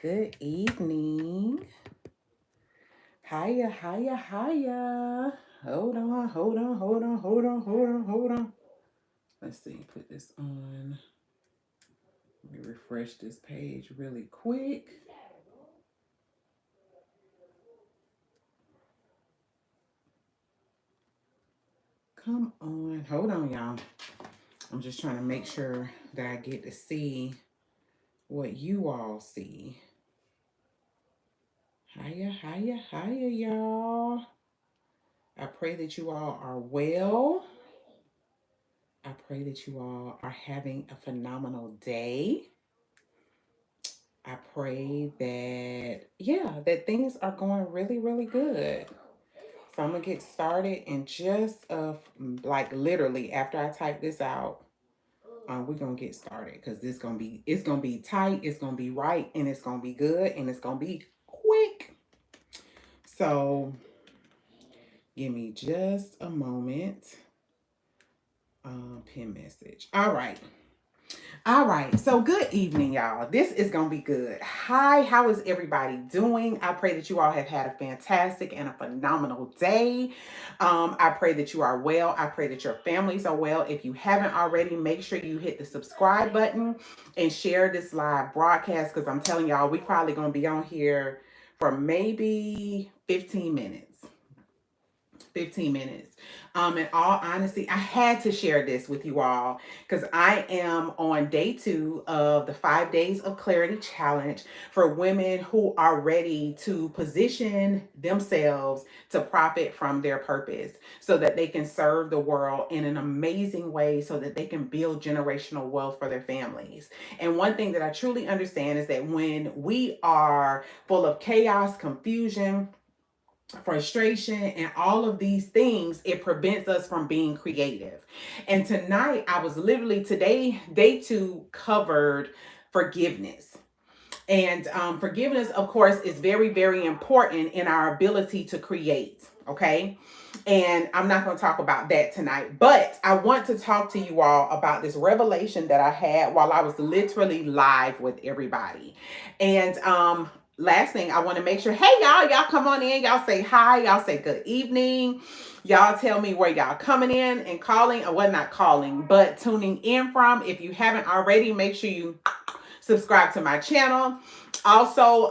Good evening. Hiya, hiya, hiya. Hold on, hold on, hold on, hold on, hold on, hold on. Let's see, put this on. Let me refresh this page really quick. Come on, hold on, y'all. I'm just trying to make sure that I get to see what you all see. Hiya, hiya, hiya, y'all. I pray that you all are well. I pray that you all are having a phenomenal day. I pray that things are going really, really good. So I'm gonna get started in just like literally after I type this out, we're gonna get started because it's gonna be tight, it's gonna be right, and it's gonna be good, and it's gonna be quick. So give me just a moment. Pin message. All right. All right, so good evening, y'all. This is going to be good. Hi, how is everybody doing? I pray that you all have had a fantastic and a phenomenal day. I pray that you are well. I pray that your families are well. If you haven't already, make sure you hit the subscribe button and share this live broadcast because I'm telling y'all, we probably going to be on here for maybe 15 minutes. 15 minutes. In all honesty, I had to share this with you all because I am on day 2 of the 5 days of clarity challenge for women who are ready to position themselves to profit from their purpose so that they can serve the world in an amazing way so that they can build generational wealth for their families. And one thing that I truly understand is that when we are full of chaos, confusion, frustration, and all of these things, it prevents us from being creative. And tonight, I was literally today, day 2 covered forgiveness. And forgiveness, of course, is very, very important in our ability to create. Okay. And I'm not going to talk about that tonight, but I want to talk to you all about this revelation that I had while I was literally live with everybody. And last thing, I want to make sure, hey, y'all come on in. Y'all say hi. Y'all say good evening. Y'all tell me where y'all coming in and calling, or what, not calling, but tuning in from. If you haven't already, make sure you subscribe to my channel. Also,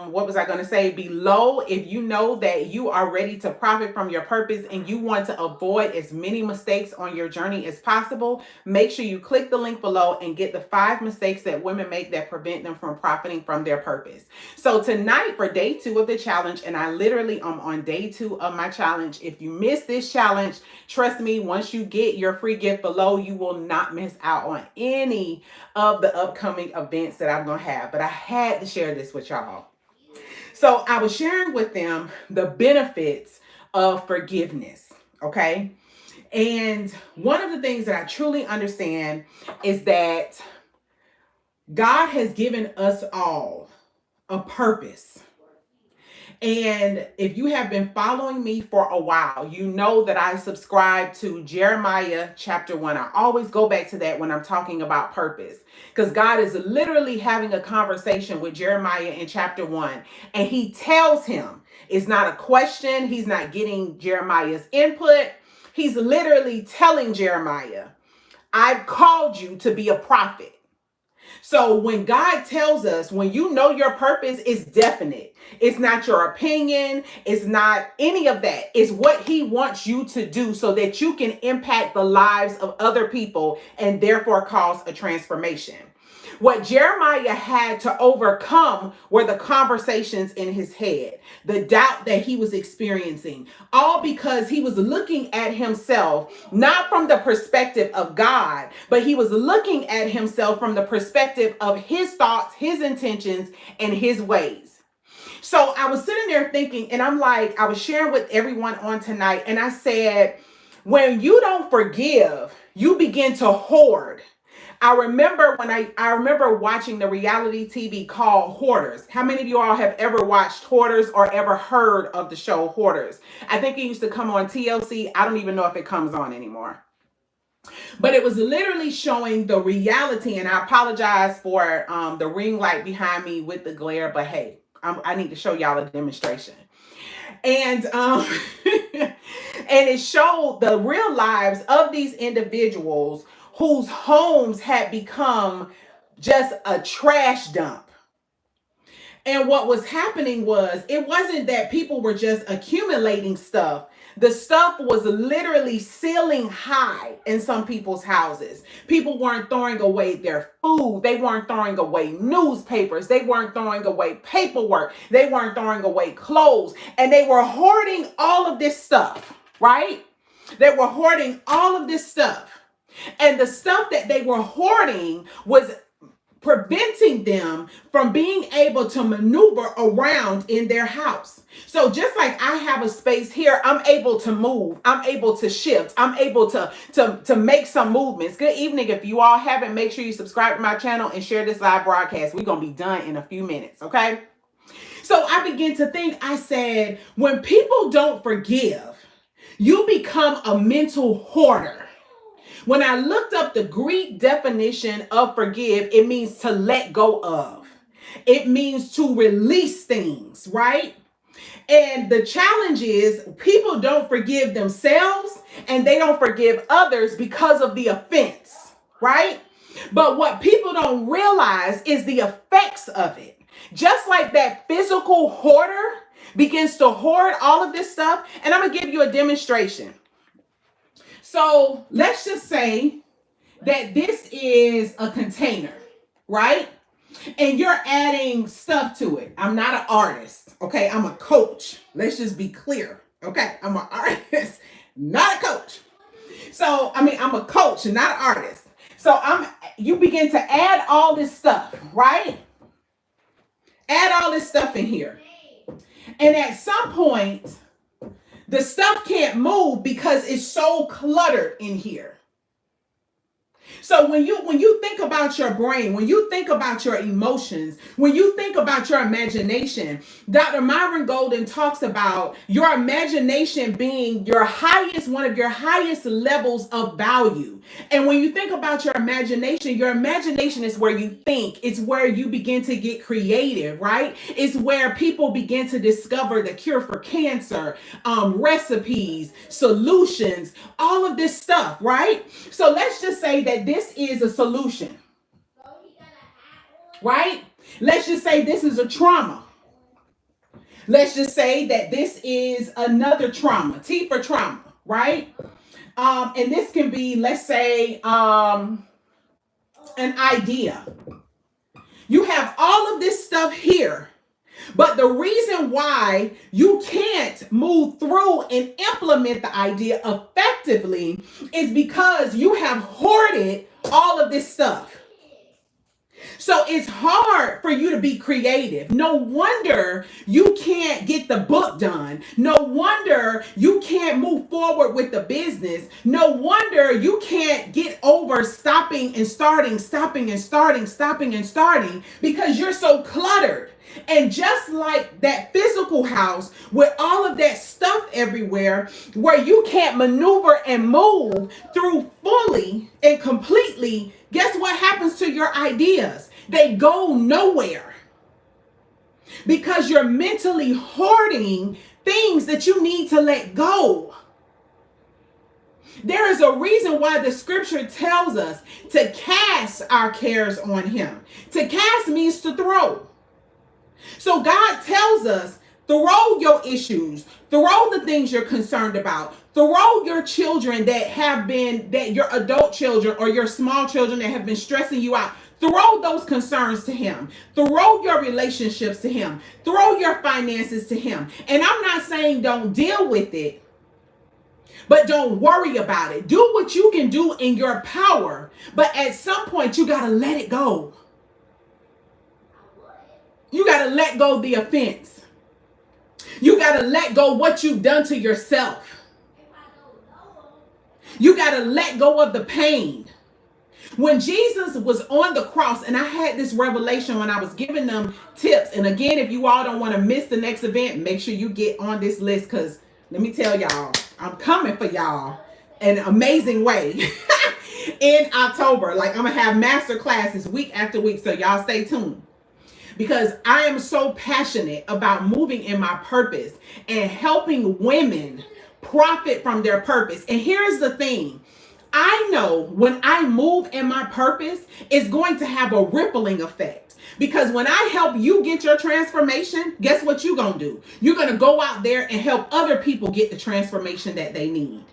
what was I going to say? Below, if you know that you are ready to profit from your purpose and you want to avoid as many mistakes on your journey as possible, make sure you click the link below and get the 5 mistakes that women make that prevent them from profiting from their purpose. So tonight for day 2 of the challenge, and I literally am on day 2 of my challenge. If you miss this challenge, trust me, once you get your free gift below, you will not miss out on any of the upcoming events that I'm going to have. But I had to share this with y'all. So I was sharing with them the benefits of forgiveness. Okay. And one of the things that I truly understand is that God has given us all a purpose. And if you have been following me for a while, you know that I subscribe to Jeremiah chapter 1. I always go back to that when I'm talking about purpose, because God is literally having a conversation with Jeremiah in chapter 1. And he tells him, it's not a question. He's not getting Jeremiah's input. He's literally telling Jeremiah, I've called you to be a prophet. So when God tells us, when you know your purpose is definite, it's not your opinion, it's not any of that. It's what he wants you to do so that you can impact the lives of other people and therefore cause a transformation. What Jeremiah had to overcome were the conversations in his head, the doubt that he was experiencing, all because he was looking at himself, not from the perspective of God, but he was looking at himself from the perspective of his thoughts, his intentions, and his ways. So I was sitting there thinking, and I'm like, I was sharing with everyone on tonight, and I said, when you don't forgive, you begin to hoard. I remember when I remember watching the reality TV called Hoarders. How many of you all have ever watched Hoarders or ever heard of the show Hoarders? I think it used to come on TLC. I don't even know if it comes on anymore. But it was literally showing the reality. And I apologize for the ring light behind me with the glare, but hey, I need to show y'all a demonstration. And and it showed the real lives of these individuals whose homes had become just a trash dump. And what was happening was, it wasn't that people were just accumulating stuff. The stuff was literally ceiling high in some people's houses. People weren't throwing away their food. They weren't throwing away newspapers. They weren't throwing away paperwork. They weren't throwing away clothes. And they were hoarding all of this stuff, right? They were hoarding all of this stuff. And the stuff that they were hoarding was preventing them from being able to maneuver around in their house. So just like I have a space here, I'm able to move, I'm able to shift, I'm able to make some movements. Good evening. If you all haven't, make sure you subscribe to my channel and share this live broadcast. We're gonna be done in a few minutes, okay? So I began to think, I said, when people don't forgive, you become a mental hoarder. When I looked up the Greek definition of forgive, it means to let go of. It means to release things, right? And the challenge is, people don't forgive themselves and they don't forgive others because of the offense, right? But what people don't realize is the effects of it. Just like that physical hoarder begins to hoard all of this stuff. And I'm going to give you a demonstration. So let's just say that this is a container, right? And you're adding stuff to it. I'm not an artist, okay? I'm a coach. Let's just be clear, okay? I'm an artist, not a coach. So, I'm a coach and not an artist. So you begin to add all this stuff, right? Add all this stuff in here. And at some point, the stuff can't move because it's so cluttered in here. So when you think about your brain, when you think about your emotions, when you think about your imagination, Dr. Myron Golden talks about your imagination being one of your highest levels of value. And when you think about your imagination is where you think. It's where you begin to get creative, right? It's where people begin to discover the cure for cancer, recipes, solutions, all of this stuff, right? So let's just say that this is a solution, right? Let's just say this is a trauma. Let's just say that this is another trauma, T for trauma, right? And this can be, let's say, an idea. You have all of this stuff here, but the reason why you can't move through and implement the idea effectively is because you have hoarded all of this stuff. So it's hard for you to be creative. No wonder you can't get the book done. No wonder you can't move forward with the business. No wonder you can't get over stopping and starting, because you're so cluttered. And just like that physical house with all of that stuff everywhere, where you can't maneuver and move through fully and completely, guess what happens to your ideas? They go nowhere because you're mentally hoarding things that you need to let go. There is a reason why the scripture tells us to cast our cares on him. To cast means to throw. So God tells us, throw your issues, throw the things you're concerned about, throw your children that your adult children or your small children that have been stressing you out. Throw those concerns to him. Throw your relationships to him. Throw your finances to him. And I'm not saying don't deal with it, but don't worry about it. Do what you can do in your power. But at some point, you got to let it go. You got to let go of the offense. You got to let go what you've done to yourself. You got to let go of the pain. When Jesus was on the cross, and I had this revelation when I was giving them tips. And again, if you all don't want to miss the next event, make sure you get on this list, because let me tell y'all, I'm coming for y'all. an amazing way in October. Like, I'm gonna have master classes week after week, so y'all stay tuned, because I am so passionate about moving in my purpose and helping women profit from their purpose. And here's the thing. I know when I move in my purpose, it's going to have a rippling effect. Because when I help you get your transformation, guess what you're going to do? You're going to go out there and help other people get the transformation that they need.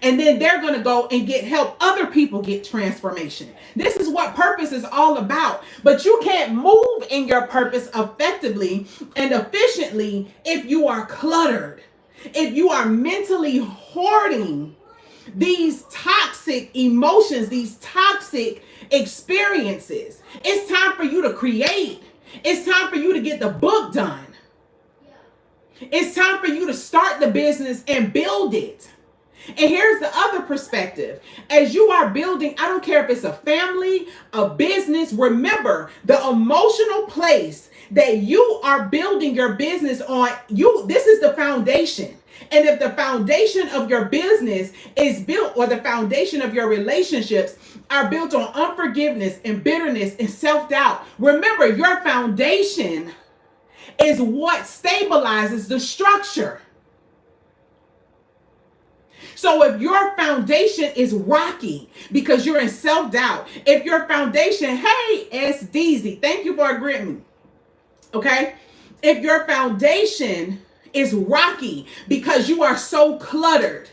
And then they're going to go and help other people get transformation. This is what purpose is all about. But you can't move in your purpose effectively and efficiently if you are cluttered, if you are mentally hoarding these toxic emotions, these toxic experiences. It's time for you to create. It's time for you to get the book done. It's time for you to start the business and build it. And here's the other perspective. As you are building, I don't care if it's a family, a business, remember the emotional place that you are building your business on. This is the foundation. And if the foundation of your business is built, or the foundation of your relationships are built on unforgiveness and bitterness and self-doubt, remember your foundation is what stabilizes the structure. So if your foundation is rocky because you're in self-doubt, if your foundation, hey, SDZ, thank you for agreeing me. Okay? If your foundation is rocky because you are so cluttered,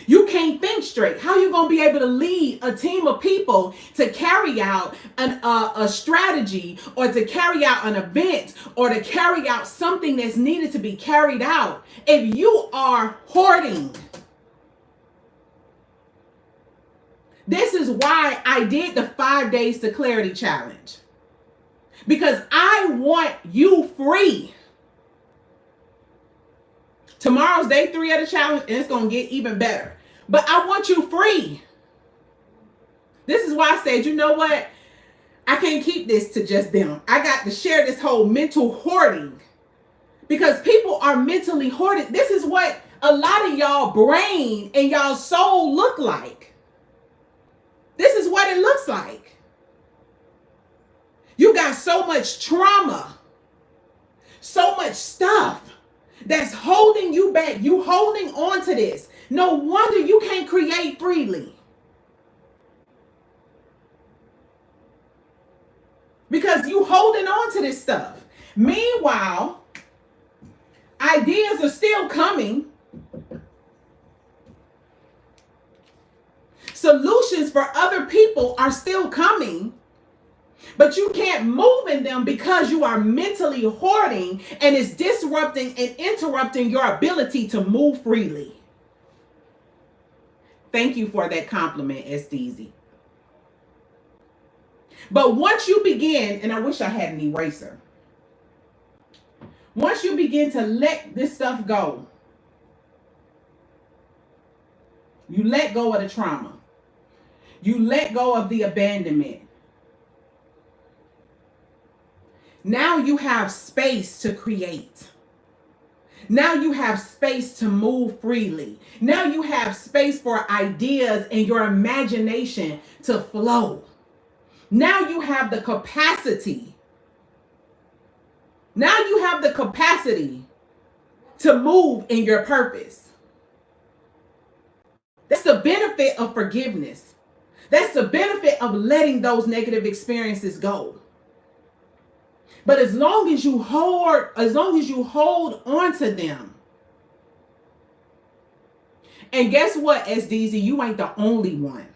you can't think straight. How are you going to be able to lead a team of people to carry out a strategy, or to carry out an event, or to carry out something that's needed to be carried out if you are hoarding? This is why I did the 5 days to clarity challenge, because I want you free. Tomorrow's day 3 of the challenge, and it's going to get even better. But I want you free. This is why I said, you know what? I can't keep this to just them. I got to share this whole mental hoarding, because people are mentally hoarded. This is what a lot of y'all brain and y'all soul look like. This is what it looks like. You got so much trauma, so much stuff that's holding you back. You holding on to this. No wonder you can't create freely. Because you holding on to this stuff. Meanwhile, ideas are still coming. Solutions for other people are still coming, but you can't move in them because you are mentally hoarding, and it's disrupting and interrupting your ability to move freely. Thank you for that compliment, SDZ. But once you begin, and I wish I had an eraser. Once you begin to let this stuff go, you let go of the trauma. You let go of the abandonment. Now you have space to create. Now you have space to move freely. Now you have space for ideas and your imagination to flow. Now you have the capacity. Now you have the capacity to move in your purpose. That's the benefit of forgiveness. That's the benefit of letting those negative experiences go. But as long as you hold on to them, and guess what, SDZ, you ain't the only one.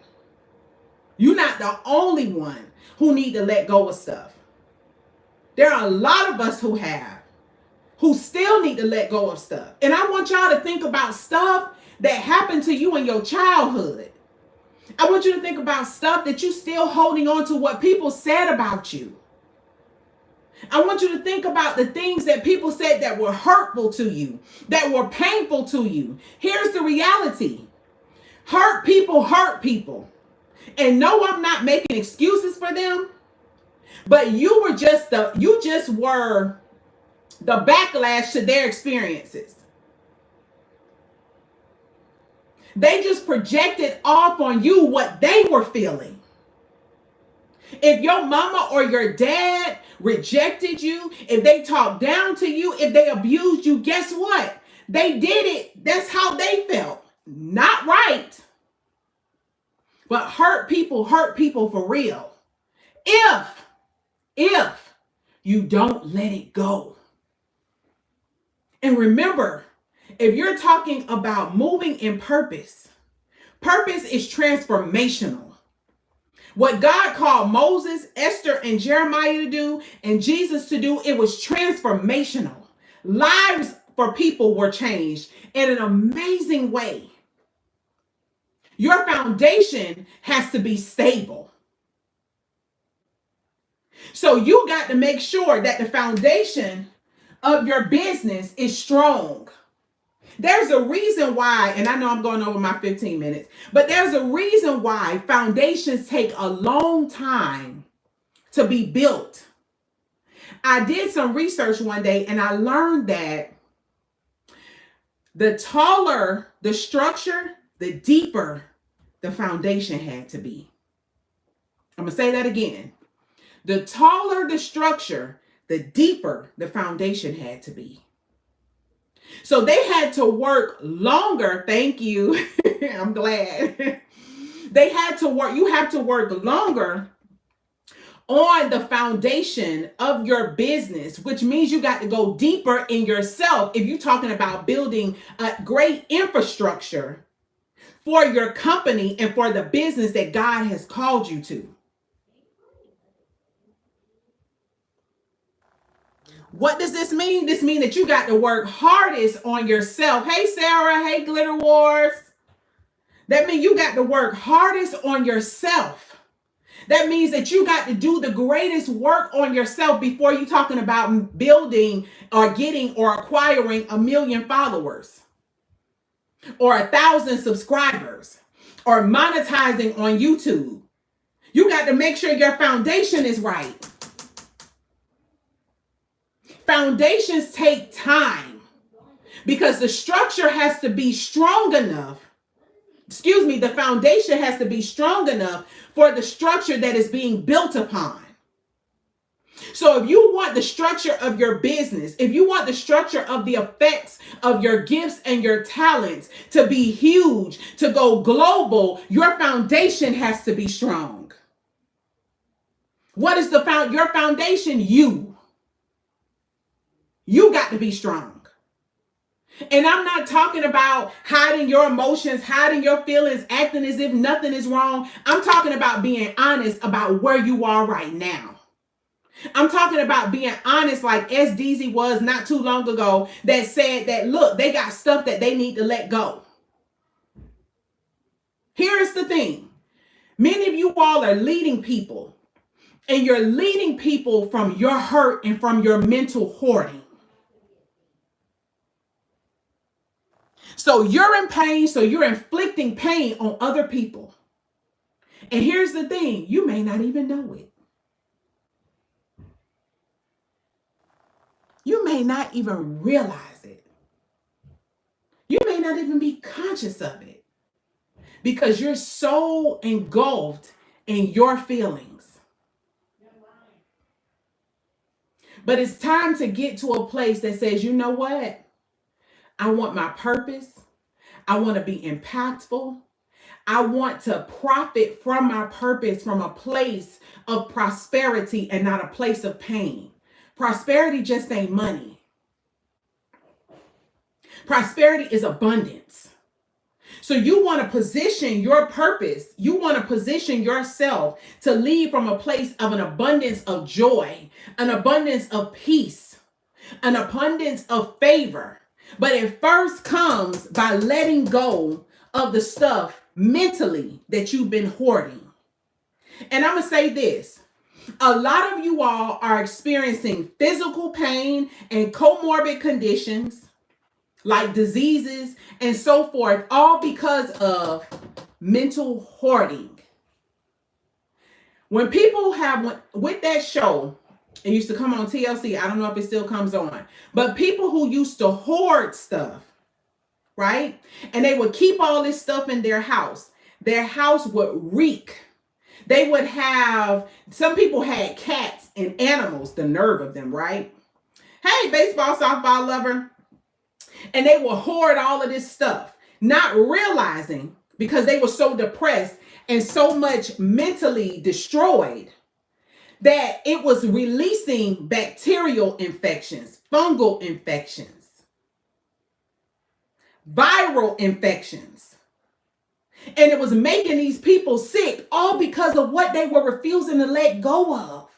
You're not the only one who need to let go of stuff. There are a lot of us who still need to let go of stuff. And I want y'all to think about stuff that happened to you in your childhood. I want you to think about stuff that you're still holding on to, what people said about you. I want you to think about the things that people said that were hurtful to you, that were painful to you. Here's the reality. Hurt people. And no, I'm not making excuses for them, but you were just the backlash to their experiences. They just projected off on you what they were feeling. If your mama or your dad rejected you, if they talked down to you, if they abused you, guess what? They did it. That's how they felt. Not right. But hurt people for real. If you don't let it go. And remember, if you're talking about moving in purpose, purpose is transformational. What God called Moses, Esther, and Jeremiah to do, and Jesus to do, it was transformational. Lives for people were changed in an amazing way. Your foundation has to be stable. So you got to make sure that the foundation of your business is strong. There's a reason why, and I know I'm going over my 15 minutes, but there's a reason why foundations take a long time to be built. I did some research one day and I learned that the taller the structure, the deeper the foundation had to be. I'm going to say that again. The taller the structure, the deeper the foundation had to be. So they had to work longer. Thank you. I'm glad. They had to work. You have to work longer on the foundation of your business, which means you got to go deeper in yourself. If you're talking about building a great infrastructure for your company and for the business that God has called you to. What does this mean? This means that you got to work hardest on yourself. Hey, Sarah. Hey, Glitter Wars. That means you got to work hardest on yourself. That means that you got to do the greatest work on yourself before you're talking about building or getting or acquiring 1 million followers or 1,000 subscribers or monetizing on YouTube. You got to make sure your foundation is right. Foundations take time because the structure has to be strong enough. The foundation has to be strong enough for the structure that is being built upon. So if you want the structure of your business, if you want the structure of the effects of your gifts and your talents to be huge, to go global, your foundation has to be strong. What is your foundation? You got to be strong. And I'm not talking about hiding your emotions, hiding your feelings, acting as if nothing is wrong. I'm talking about being honest about where you are right now. I'm talking about being honest like SDZ was not too long ago that said that, look, they got stuff that they need to let go. Here's the thing. Many of you all are leading people, and you're leading people from your hurt and from your mental hoarding. So you're in pain, so you're inflicting pain on other people. And here's the thing, you may not even know it. You may not even realize it. You may not even be conscious of it because you're so engulfed in your feelings. But it's time to get to a place that says, you know what? I want my purpose. I want to be impactful. I want to profit from my purpose from a place of prosperity and not a place of pain. Prosperity just ain't money. Prosperity is abundance. So you want to position your purpose. You want to position yourself to lead from a place of an abundance of joy, an abundance of peace, an abundance of favor. But it first comes by letting go of the stuff mentally that you've been hoarding. And I'm going to say this. A lot of you all are experiencing physical pain and comorbid conditions like diseases and so forth, all because of mental hoarding. When people with that show, it used to come on TLC. I don't know if it still comes on. But people who used to hoard stuff, right? And they would keep all this stuff in their house. Their house would reek. They would have, some people had cats and animals, the nerve of them, right? Hey, baseball, softball lover. And they would hoard all of this stuff, not realizing, because they were so depressed and so much mentally destroyed, that it was releasing bacterial infections, fungal infections, viral infections. And it was making these people sick, all because of what they were refusing to let go of.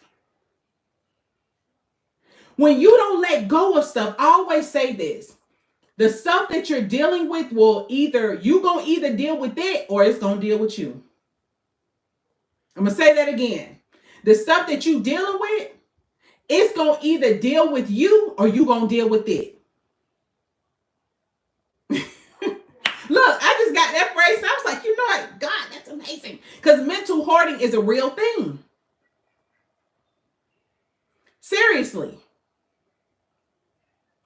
When you don't let go of stuff, I always say this: the stuff that you're dealing with will you're going to either deal with it or it's going to deal with you. I'm going to say that again. The stuff that you're dealing with, it's going to either deal with you or you're going to deal with it. Look, I just got that phrase and I was like, you know what? God, that's amazing. Because mental hoarding is a real thing. Seriously.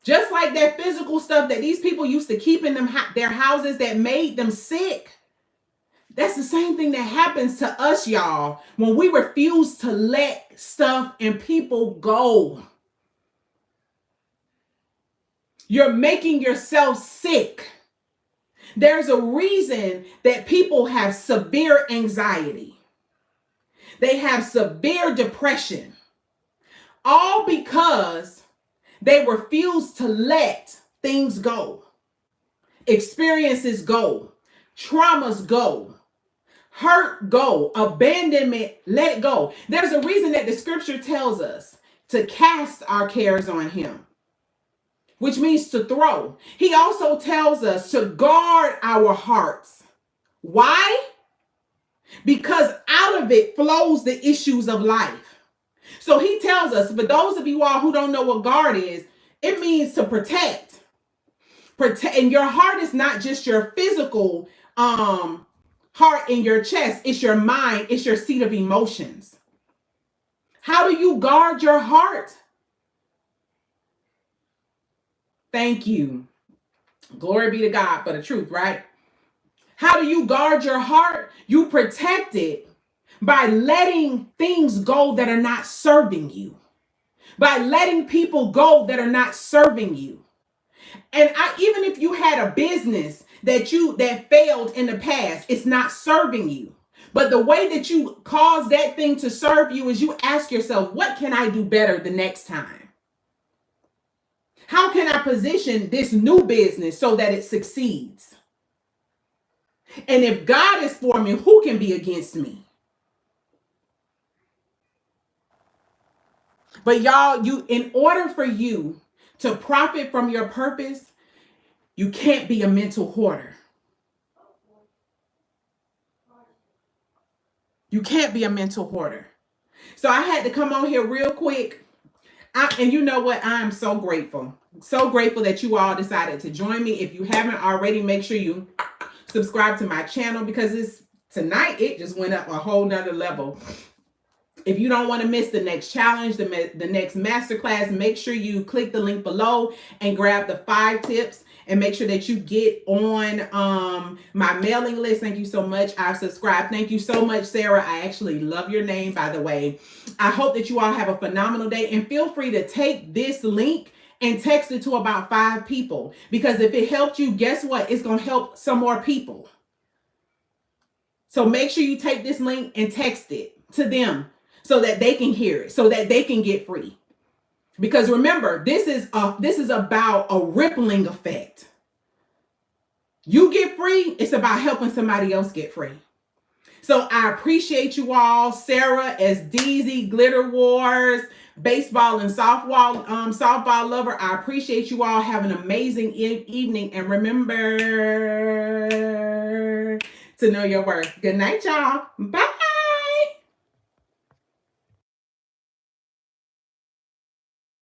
Just like that physical stuff that these people used to keep in their houses that made them sick. That's the same thing that happens to us, y'all, when we refuse to let stuff and people go. You're making yourself sick. There's a reason that people have severe anxiety. They have severe depression. All because they refuse to let things go. Experiences go. Traumas go. Hurt go. Abandonment, let it go. There's a reason that the scripture tells us to cast our cares on him, which means to throw. He also tells us to guard our hearts. Why? Because out of it flows the issues of life. So he tells us, for those of you all who don't know what guard is, it means to protect. And your heart is not just your physical heart in your chest. It's your mind. It's your seat of emotions. How do you guard your heart? Thank you. Glory be to God for the truth, right? How do you guard your heart? You protect it by letting things go that are not serving you. By letting people go that are not serving you. And even if you had a business that failed in the past, it's not serving you. But the way that you cause that thing to serve you is you ask yourself, what can I do better the next time? How can I position this new business so that it succeeds? And if God is for me, who can be against me? But y'all, in order for you to profit from your purpose, you can't be a mental hoarder. You can't be a mental hoarder. So I had to come on here real quick. And you know what? I am so grateful. So grateful that you all decided to join me. If you haven't already, make sure you subscribe to my channel, because tonight it just went up a whole nother level. If you don't want to miss the next challenge, the next masterclass, make sure you click the link below and grab the 5 tips, and make sure that you get on my mailing list. Thank you so much. I've subscribed. Thank you so much, Sarah. I actually love your name, by the way. I hope that you all have a phenomenal day, and feel free to take this link and text it to about 5 people, because if it helped you, guess what? It's going to help some more people. So make sure you take this link and text it to them, so that they can hear it, so that they can get free. Because remember, this is about a rippling effect. You get free, it's about helping somebody else get free. So I appreciate you all. Sarah as DZ, Glitter Wars, baseball and softball lover. I appreciate you all. Have an amazing evening, and remember to know your worth. Good night, y'all. Bye.